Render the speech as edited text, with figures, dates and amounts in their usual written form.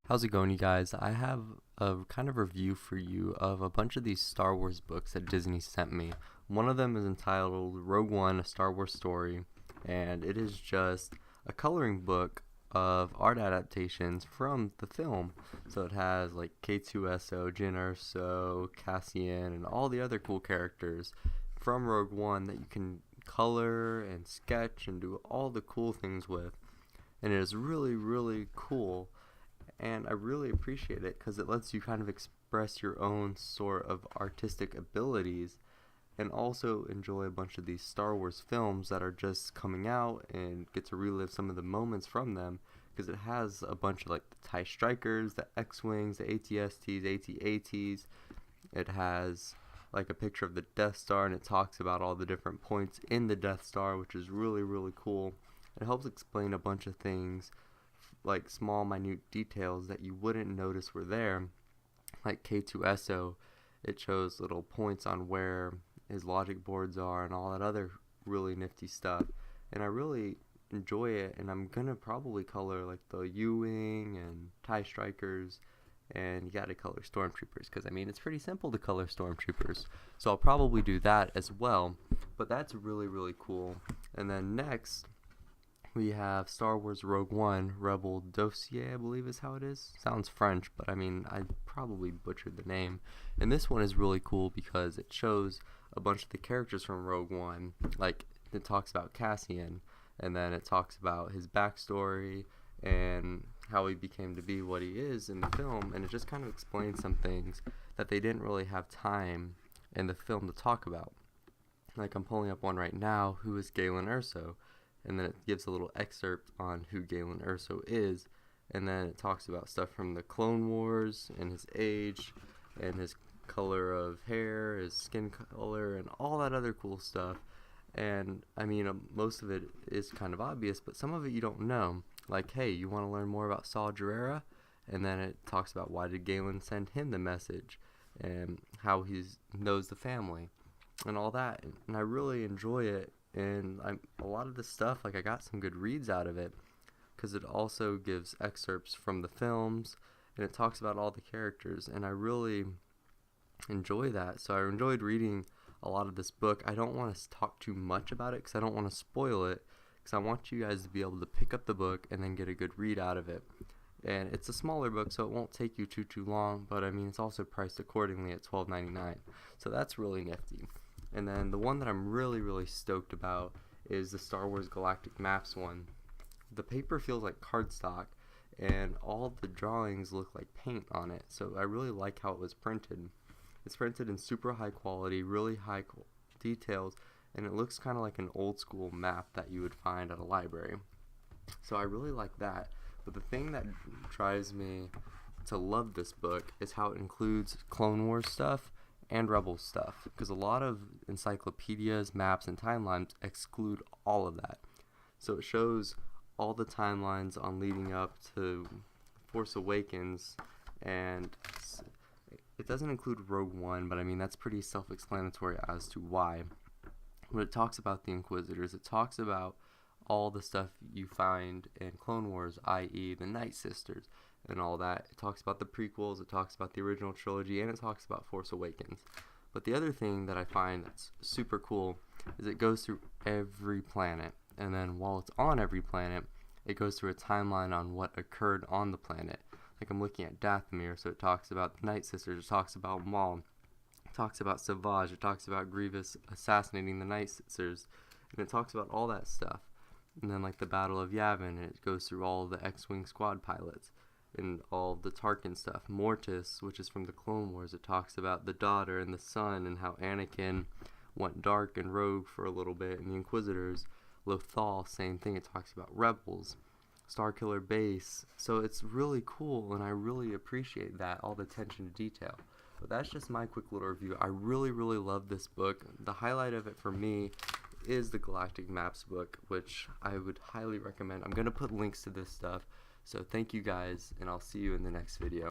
How's it going, you guys? I have a kind of review for you of a bunch of these Star Wars books that Disney sent me. One of them is entitled Rogue One, A Star Wars Story, and it is just a coloring book of art adaptations from the film. So it has like K2SO, Jyn Erso, Cassian, and all the other cool characters from Rogue One that you can color and sketch and do all the cool things with. And it is really, really cool. And I really appreciate it because it lets you kind of express your own sort of artistic abilities and also enjoy a bunch of these Star Wars films that are just coming out and get to relive some of the moments from them, because it has a bunch of like the TIE Strikers, the X-Wings, the AT-STs, AT-ATs. It has like a picture of the Death Star, and it talks about all the different points in the Death Star, which is really, really cool. It helps explain a bunch of things, like small minute details that you wouldn't notice were there. Like K2SO, it shows little points on where his logic boards are and all that other really nifty stuff, and I really enjoy it. And I'm gonna probably color like the U-Wing and TIE Strikers, and you gotta color Stormtroopers because I mean it's pretty simple to color Stormtroopers, so I'll probably do that as well. But that's really, really cool. And then next we have Star Wars Rogue One Rebel Dossier, I believe is how it is. Sounds French, but I mean, I probably butchered the name. And this one is really cool because it shows a bunch of the characters from Rogue One. Like, it talks about Cassian, and then it talks about his backstory and how he became to be what he is in the film. And it just kind of explains some things that they didn't really have time in the film to talk about. Like, I'm pulling up one right now, who is Galen Erso, and then it gives a little excerpt on who Galen Erso is, and then it talks about stuff from the Clone Wars and his age and his color of hair, his skin color, and all that other cool stuff. And I mean, most of it is kind of obvious, but some of it you don't know. Like, hey, you want to learn more about Saw Gerrera? And then it talks about why did Galen send him the message and how he knows the family and all that. And I really enjoy it. And a lot of this stuff, like, I got some good reads out of it because it also gives excerpts from the films, and it talks about all the characters, and I really enjoy that. So I enjoyed reading a lot of this book. I don't want to talk too much about it because I don't want to spoil it, because I want you guys to be able to pick up the book and then get a good read out of it. And it's a smaller book, so it won't take you too long, but I mean, it's also priced accordingly at $12.99, so that's really nifty. And then the one that I'm really, really stoked about is the Star Wars Galactic Maps one. The paper feels like cardstock, and all the drawings look like paint on it, so I really like how it was printed. It's printed in super high quality, really high details, and it looks kind of like an old school map that you would find at a library. So I really like that. But the thing that drives me to love this book is how it includes Clone Wars stuff and Rebel stuff, because a lot of encyclopedias, maps, and timelines exclude all of that. So it shows all the timelines on leading up to Force Awakens, and it doesn't include Rogue One, but I mean that's pretty self-explanatory as to why. But it talks about the Inquisitors, it talks about all the stuff you find in Clone Wars, i.e. the Night Sisters and all that. It talks about the prequels, it talks about the original trilogy, and it talks about Force Awakens. But the other thing that I find that's super cool is it goes through every planet, and then while it's on every planet, it goes through a timeline on what occurred on the planet. Like, I'm looking at Dathomir, so it talks about the Night Sisters, it talks about Maul, it talks about Savage, it talks about Grievous assassinating the Night Sisters, and it talks about all that stuff. And then like the Battle of Yavin, and it goes through all the X-Wing squad pilots and all the Tarkin stuff. Mortis, which is from the Clone Wars, it talks about the daughter and the son and how Anakin went dark and rogue for a little bit, and the Inquisitors. Lothal, same thing, it talks about Rebels, Starkiller Base. So it's really cool, and I really appreciate that, all the attention to detail. But that's just my quick little review. I really, really love this book. The highlight of it for me is the Galactic Maps book, which I would highly recommend. I'm going to put links to this stuff. So thank you guys, and I'll see you in the next video.